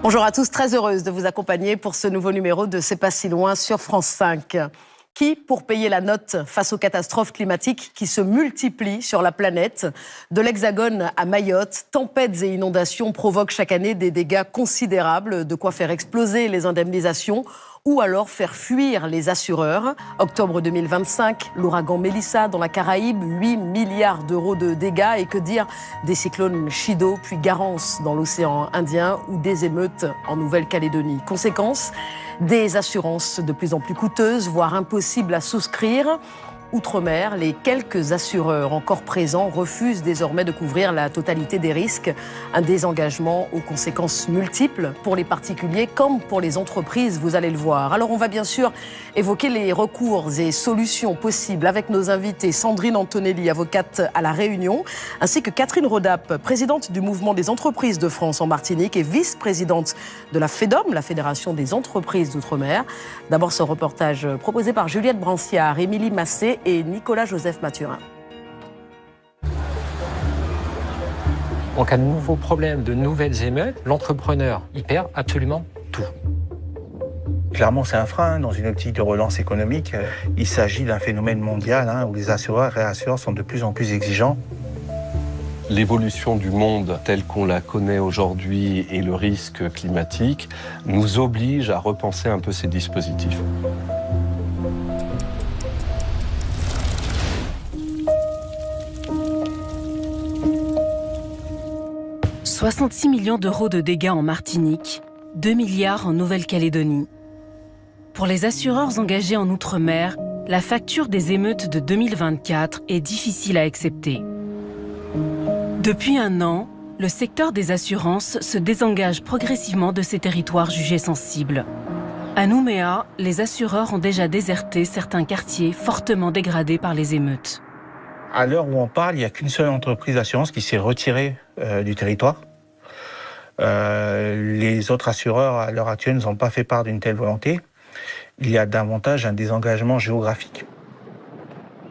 Bonjour à tous, très heureuse de vous accompagner pour ce nouveau numéro de C'est pas si loin sur France 5. Qui pour payer la note face aux catastrophes climatiques qui se multiplient sur la planète? De l'Hexagone à Mayotte, tempêtes et inondations provoquent chaque année des dégâts considérables, de quoi faire exploser les indemnisations ou alors faire fuir les assureurs. Octobre 2025, l'ouragan Mélissa dans la Caraïbe, 8 milliards d'euros de dégâts. Et que dire des cyclones Chido puis Garance dans l'océan Indien ou des émeutes en Nouvelle-Calédonie. Conséquence, des assurances de plus en plus coûteuses, voire impossibles à souscrire. Outre-mer, les quelques assureurs encore présents refusent désormais de couvrir la totalité des risques. Un désengagement aux conséquences multiples pour les particuliers comme pour les entreprises, vous allez le voir. Alors on va bien sûr évoquer les recours et solutions possibles avec nos invités Sandrine Antonelli, avocate à La Réunion, ainsi que Catherine Rodap, présidente du Mouvement des entreprises de France en Martinique et vice-présidente de la FEDOM, la Fédération des entreprises d'outre-mer. D'abord ce reportage proposé par Juliette Branciard, Émilie Massé et Nicolas-Joseph Mathurin. En cas de nouveaux problèmes, de nouvelles émeutes, l'entrepreneur, il perd absolument tout. Clairement, c'est un frein dans une optique de relance économique. Il s'agit d'un phénomène mondial où les assureurs et réassureurs sont de plus en plus exigeants. L'évolution du monde tel qu'on la connaît aujourd'hui et le risque climatique nous obligent à repenser un peu ces dispositifs. 66 millions d'euros de dégâts en Martinique, 2 milliards en Nouvelle-Calédonie. Pour les assureurs engagés en Outre-mer, la facture des émeutes de 2024 est difficile à accepter. Depuis un an, le secteur des assurances se désengage progressivement de ces territoires jugés sensibles. À Nouméa, les assureurs ont déjà déserté certains quartiers fortement dégradés par les émeutes. À l'heure où on parle, il n'y a qu'une seule entreprise d'assurance qui s'est retirée du territoire. Les autres assureurs, à l'heure actuelle, n'ont pas fait part d'une telle volonté. Il y a davantage un désengagement géographique.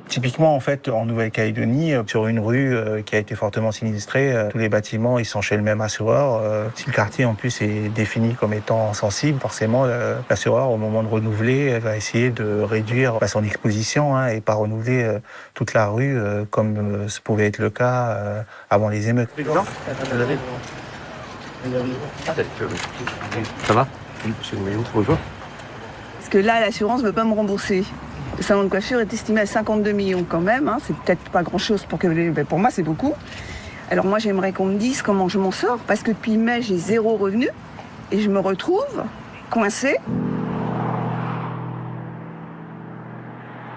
Typiquement, en fait, en Nouvelle-Calédonie, sur une rue qui a été fortement sinistrée, tous les bâtiments ils sont chez le même assureur. Si le quartier, en plus, est défini comme étant sensible, forcément, l'assureur, au moment de renouveler, va essayer de réduire son exposition et pas renouveler toute la rue comme ce pouvait être le cas avant les émeutes. Ça va? Parce que là, l'assurance ne veut pas me rembourser. Le salon de coiffure est estimé à 52 millions quand même. C'est peut-être pas grand-chose pour moi, c'est beaucoup. Alors moi, j'aimerais qu'on me dise comment je m'en sors. Parce que depuis mai, j'ai 0 revenu. Et je me retrouve coincée.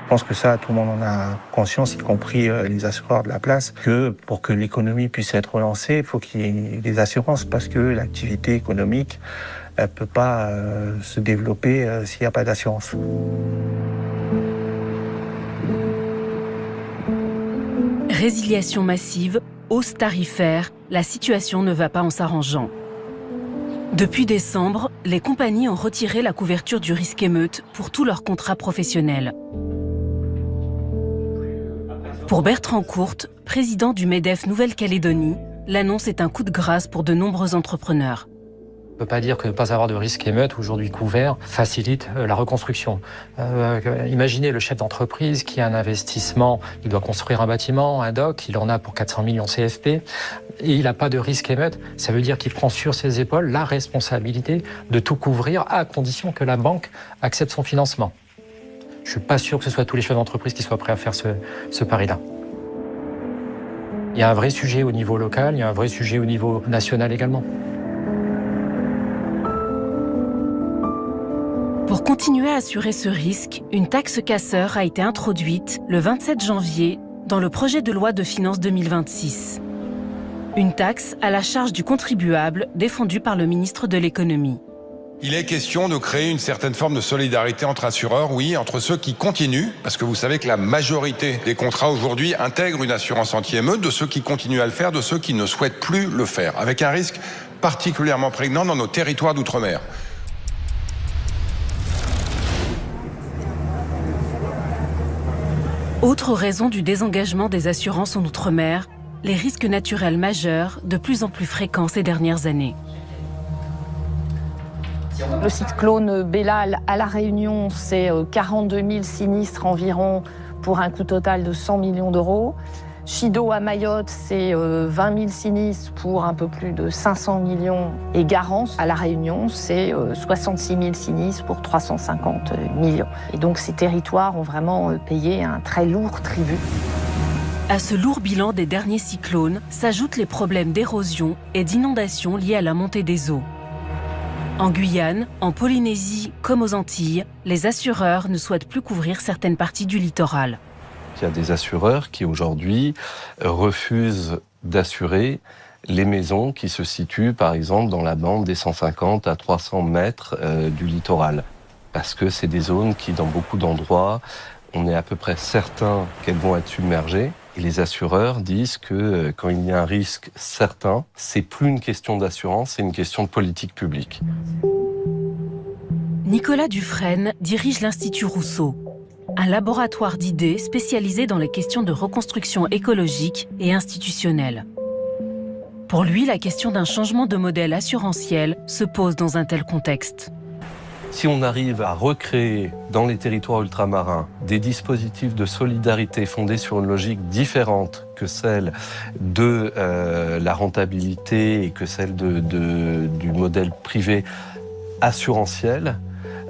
Je pense que ça, tout le monde en a conscience, y compris les assureurs de la place, que pour que l'économie puisse être relancée, il faut qu'il y ait des assurances, parce que l'activité économique ne peut pas se développer s'il n'y a pas d'assurance. Résiliation massive, hausse tarifaire, la situation ne va pas en s'arrangeant. Depuis décembre, les compagnies ont retiré la couverture du risque émeute pour tous leurs contrats professionnels. Pour Bertrand Courte, président du MEDEF Nouvelle-Calédonie, l'annonce est un coup de grâce pour de nombreux entrepreneurs. On ne peut pas dire que ne pas avoir de risque émeute aujourd'hui couvert facilite la reconstruction. Imaginez le chef d'entreprise qui a un investissement, il doit construire un bâtiment, un dock, il en a pour 400 millions CFP, et il n'a pas de risque émeute. Ça veut dire qu'il prend sur ses épaules la responsabilité de tout couvrir à condition que la banque accepte son financement. Je ne suis pas sûr que ce soit tous les chefs d'entreprise qui soient prêts à faire ce pari-là. Il y a un vrai sujet au niveau local, il y a un vrai sujet au niveau national également. Pour continuer à assurer ce risque, une taxe casseur a été introduite le 27 janvier dans le projet de loi de finances 2026. Une taxe à la charge du contribuable défendue par le ministre de l'économie. Il est question de créer une certaine forme de solidarité entre assureurs, oui, entre ceux qui continuent, parce que vous savez que la majorité des contrats aujourd'hui intègrent une assurance anti-émeute, de ceux qui continuent à le faire, de ceux qui ne souhaitent plus le faire, avec un risque particulièrement prégnant dans nos territoires d'outre-mer. Autre raison du désengagement des assurances en Outre-mer, les risques naturels majeurs de plus en plus fréquents ces dernières années. Le cyclone Bellal à La Réunion, c'est 42 000 sinistres environ pour un coût total de 100 millions d'euros. Chido à Mayotte, c'est 20 000 sinistres pour un peu plus de 500 millions. Et Garance à La Réunion, c'est 66 000 sinistres pour 350 millions. Et donc ces territoires ont vraiment payé un très lourd tribut. À ce lourd bilan des derniers cyclones s'ajoutent les problèmes d'érosion et d'inondation liés à la montée des eaux. En Guyane, en Polynésie comme aux Antilles, les assureurs ne souhaitent plus couvrir certaines parties du littoral. Il y a des assureurs qui aujourd'hui refusent d'assurer les maisons qui se situent par exemple dans la bande des 150 à 300 mètres du littoral. Parce que c'est des zones qui, dans beaucoup d'endroits, on est à peu près certain qu'elles vont être submergées. Et les assureurs disent que quand il y a un risque certain, c'est plus une question d'assurance, c'est une question de politique publique. Nicolas Dufresne dirige l'Institut Rousseau, un laboratoire d'idées spécialisé dans les questions de reconstruction écologique et institutionnelle. Pour lui, la question d'un changement de modèle assurantiel se pose dans un tel contexte. Si on arrive à recréer dans les territoires ultramarins des dispositifs de solidarité fondés sur une logique différente que celle de la rentabilité et que celle du modèle privé assurantiel,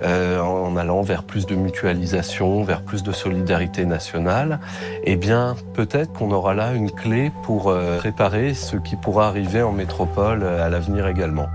en allant vers plus de mutualisation, vers plus de solidarité nationale, eh bien, peut-être qu'on aura là une clé pour préparer ce qui pourra arriver en métropole à l'avenir également.